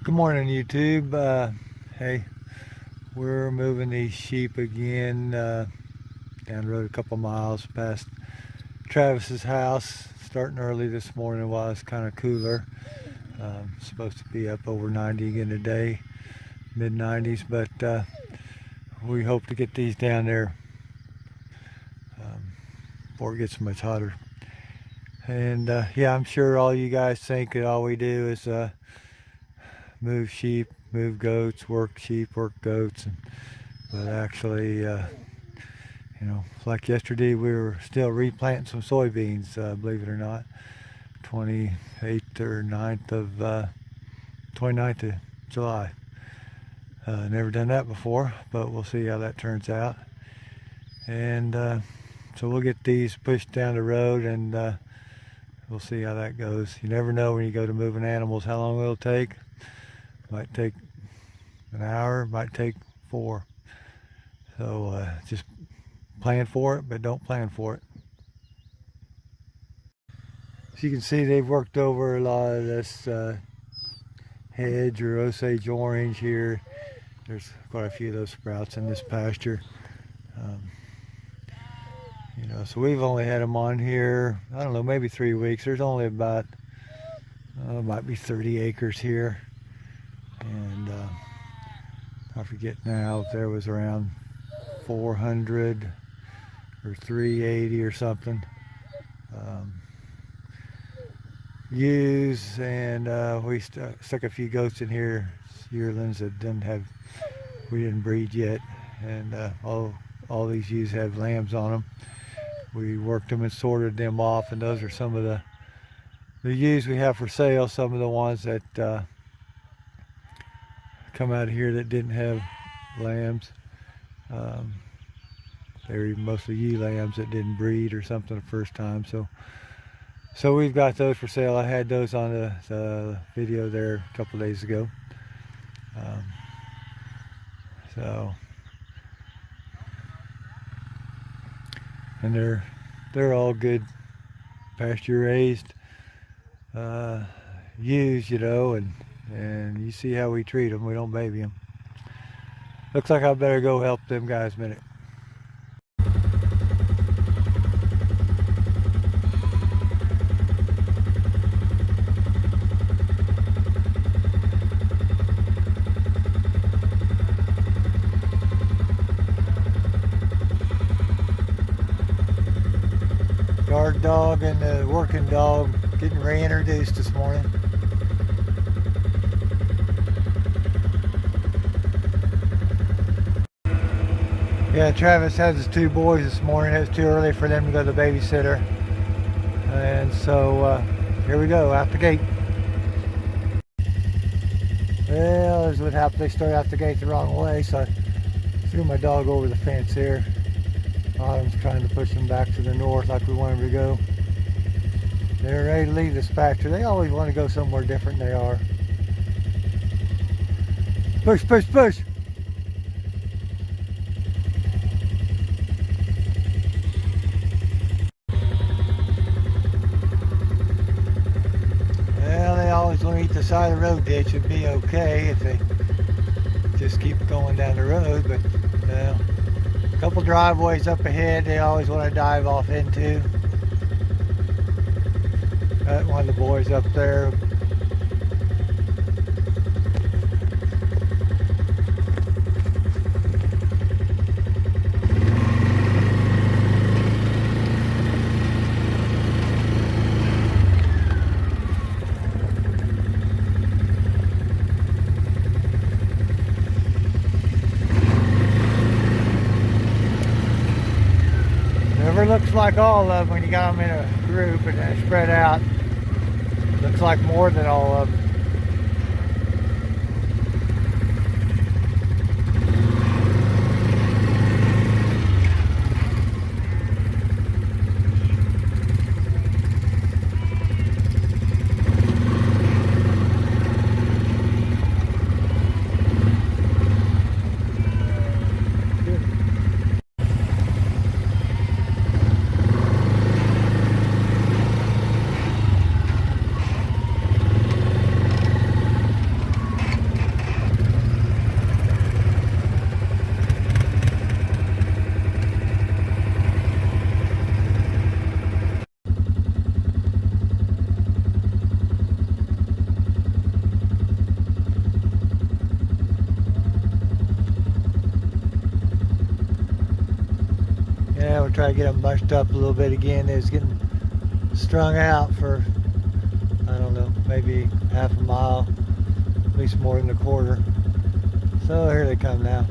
Good morning, YouTube. Hey, we're moving these sheep again down the road a couple miles past Travis's house. Starting early this morning while it's kind of cooler. Supposed to be up over 90 again today, mid 90s, but we hope to get these down there before it gets much hotter. And yeah, I'm sure all you guys think that all we do is move sheep, move goats, work sheep, work goats, but actually, you know, like yesterday we were still replanting some soybeans, believe it or not, 28th or 29th of July. Never done that before, but we'll see how that turns out. And so we'll get these pushed down the road, and we'll see how that goes. You never know when you go to moving animals how long it'll take. Might take an hour, might take 4. So just plan for it, but don't plan for it. As you can see, they've worked over a lot of this hedge or Osage orange here. There's quite a few of those sprouts in this pasture. You know, so we've only had them on here, I don't know, maybe 3 weeks. There's only about, might be 30 acres here. And I forget now if there was around 400 or 380 or something ewes, and we stuck a few goats in here, yearlings that we didn't breed yet, and all these ewes have lambs on them. We worked them and sorted them off, and those are some of the ewes we have for sale. Some of the ones that come out of here that didn't have lambs. They were mostly ewe lambs that didn't breed or something the first time. So we've got those for sale. I had those on the video there a couple days ago. And they're all good pasture raised ewes, you know, and you see how we treat them. We don't baby them. Looks like I better go help them guys a minute. Guard dog and the working dog getting reintroduced this morning. Yeah, Travis has his 2 boys this morning. It was too early for them to go to the babysitter. And so here we go, out the gate. Well, this is what happened. They started out the gate the wrong way, so I threw my dog over the fence here. Autumn's trying to push him back to the north like we want him to go. They're ready to leave this pasture. They always want to go somewhere different than they are. Push, push, push! Well, they always want to eat the side of the road ditch. It'd be okay if they just keep going down the road, but well, a couple driveways up ahead they always want to dive off into. Got one of the boys up there. Never looks like all of them when you got them in a group and they're spread out. Looks like more than all of them. try to get them bunched up a little bit again. They was getting strung out for, I don't know, maybe half a mile, at least more than a quarter. So here they come now.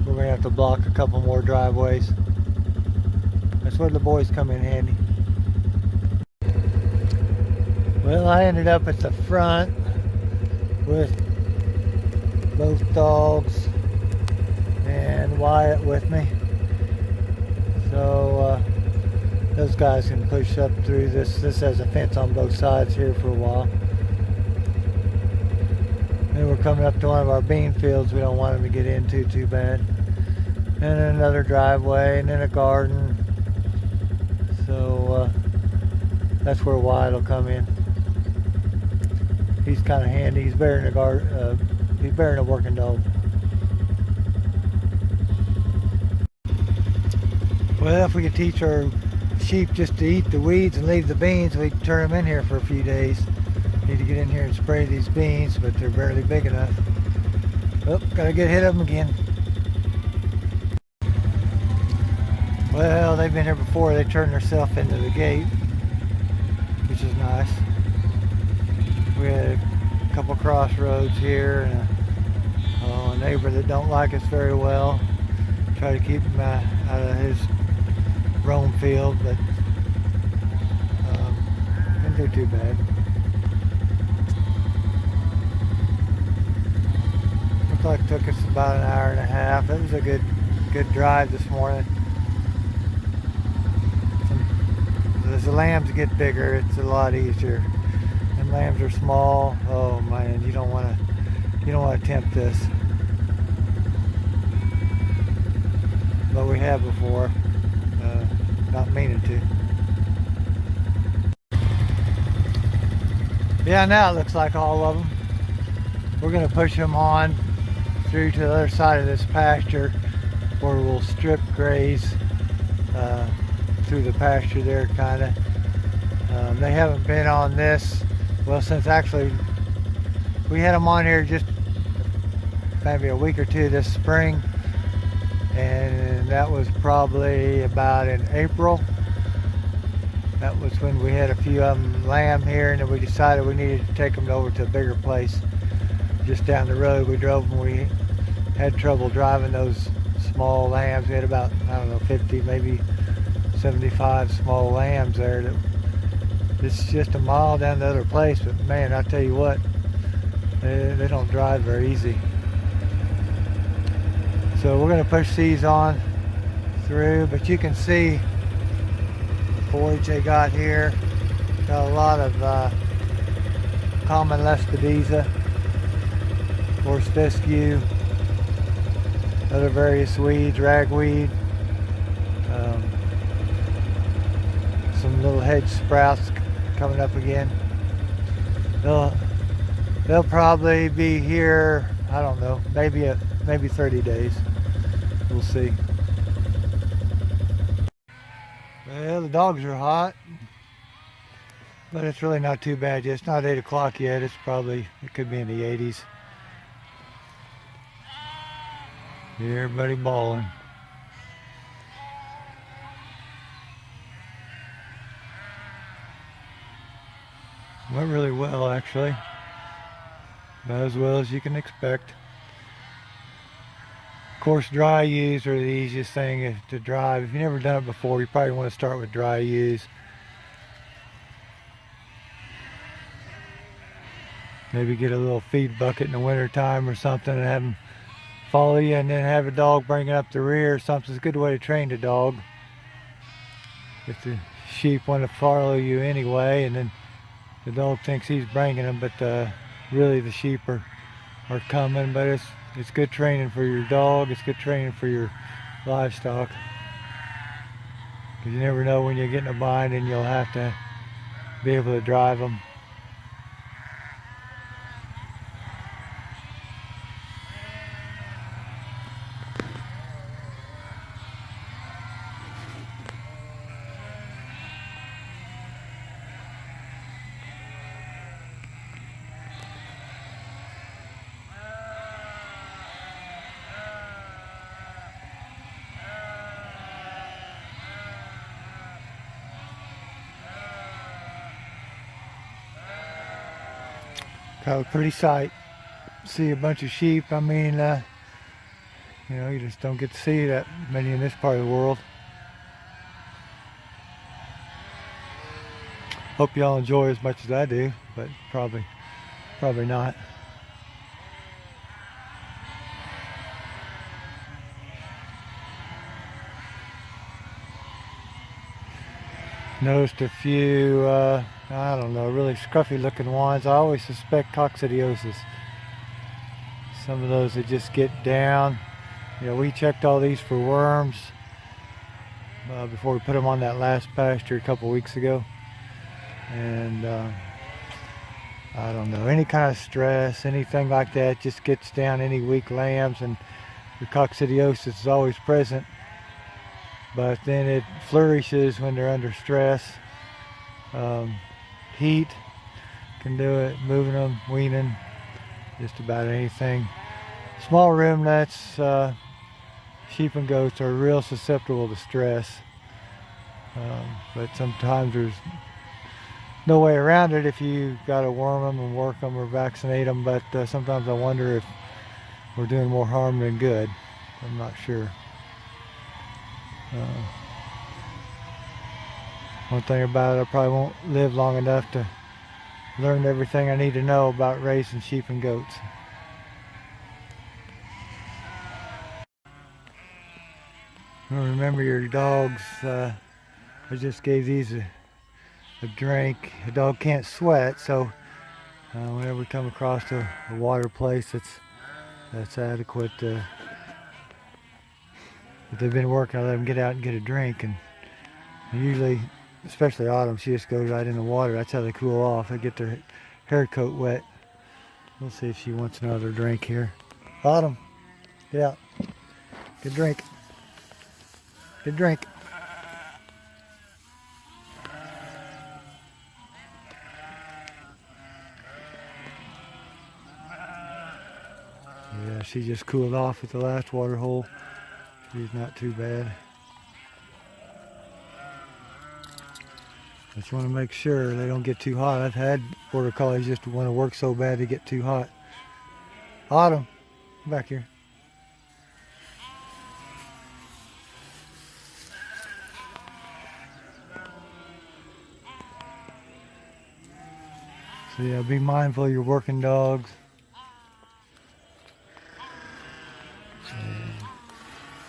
We're going to have to block a couple more driveways. That's where the boys come in handy. Well, I ended up at the front with both dogs and Wyatt with me. So those guys can push up through this. This has a fence on both sides here for a while. Then we're coming up to one of our bean fields we don't want them to get into too bad. And then another driveway and then a garden. So that's where Wyatt will come in. He's kind of handy. He's better than he's better than a working dog. Well, if we could teach our sheep just to eat the weeds and leave the beans, we'd turn them in here for a few days. Need to get in here and spray these beans, but they're barely big enough. Oh, gotta get ahead of them again. Well, they've been here before. They turned themselves into the gate, which is nice. We had a couple crossroads here and a neighbor that don't like us very well. Try to keep him out of his roam field, but didn't do too bad. Looks like it took us about an hour and a half. It was a good drive this morning. As the lambs get bigger, it's a lot easier. And lambs are small. Oh man, you don't want to attempt this. But we have before, not meaning to. Yeah, now it looks like all of them. We're going to push them on through to the other side of this pasture where we'll strip graze through the pasture there, kind of. They haven't been on this, well, since actually we had them on here just maybe a week or two this spring, and that was probably about in April. That was when we had a few of them lamb here, and then we decided we needed to take them over to a bigger place just down the road. We drove them. We had trouble driving those small lambs. We had about, I don't know, 50, maybe 75 small lambs there. It's just a mile down the other place, but man, I tell you what, they don't drive very easy. So we're going to push these on through, but you can see the forage they got here. Got a lot of common lespedeza, horse fescue, other various weeds, ragweed, some little hedge sprouts coming up again. They'll probably be here, I don't know, maybe 30 days. We'll see. Well, the dogs are hot, but it's really not too bad yet. It's not 8 o'clock yet. It could be in the 80s. Everybody bawling. Went really well, actually. About as well as you can expect. Of course, dry ewes are the easiest thing to drive. If you've never done it before, you probably want to start with dry ewes. Maybe get a little feed bucket in the winter time or something and have them follow you, and then have a dog bringing up the rear or something. It's a good way to train the dog. If the sheep want to follow you anyway, and then the dog thinks he's bringing them, but really the sheep are coming. But it's good training for your dog. It's good training for your livestock, because you never know when you get in a bind and you'll have to be able to drive them. Probably a pretty sight. See a bunch of sheep. I mean, you know, you just don't get to see that many in this part of the world. Hope y'all enjoy as much as I do, but probably not. Noticed a few, I don't know, really scruffy looking ones. I always suspect coccidiosis. Some of those that just get down. You know, we checked all these for worms before we put them on that last pasture a couple weeks ago. And I don't know, any kind of stress, anything like that just gets down any weak lambs, and the coccidiosis is always present. But then it flourishes when they're under stress. Heat can do it, moving them, weaning, just about anything. Small ruminants, sheep and goats are real susceptible to stress. But sometimes there's no way around it if you got to worm them and work them or vaccinate them. But sometimes I wonder if we're doing more harm than good. I'm not sure. One thing about it, I probably won't live long enough to learn everything I need to know about raising sheep and goats. Remember your dogs. I just gave these a drink. A dog can't sweat, so whenever we come across a water place that's adequate, if they've been working, I let them get out and get a drink. And usually, especially Autumn, she just goes right in the water. That's how they cool off. They get their hair coat wet. We'll see if she wants another drink here. Autumn, get out. Get a drink. Get a drink. Yeah, she just cooled off at the last water hole. She's not too bad. Just want to make sure they don't get too hot. I've had border collies just want to work so bad they get too hot. Autumn, come back here. So yeah, be mindful of your working dogs.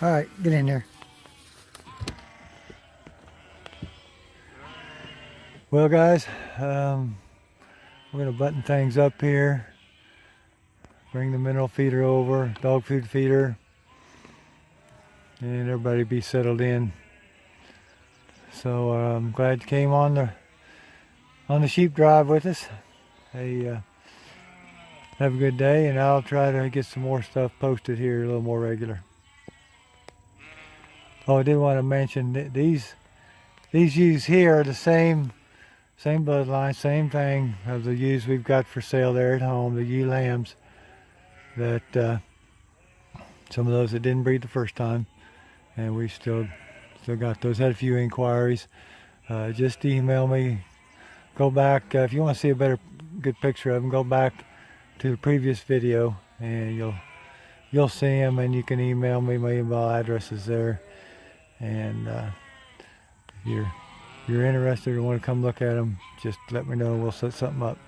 All right, get in there. Well, guys, we're gonna button things up here. Bring the mineral feeder over, dog food feeder, and everybody be settled in. So I'm glad you came on the sheep drive with us. Hey, have a good day, and I'll try to get some more stuff posted here a little more regular. Oh, I did want to mention that these ewes here are the same bloodline, same thing as the ewes we've got for sale there at home, the ewe lambs. That some of those that didn't breed the first time, and we still got those. Had a few inquiries. Just email me. Go back if you want to see a good picture of them. Go back to the previous video, and you'll see them, and you can email me. My email address is there. And if you're interested or want to come look at them, just let me know. We'll set something up.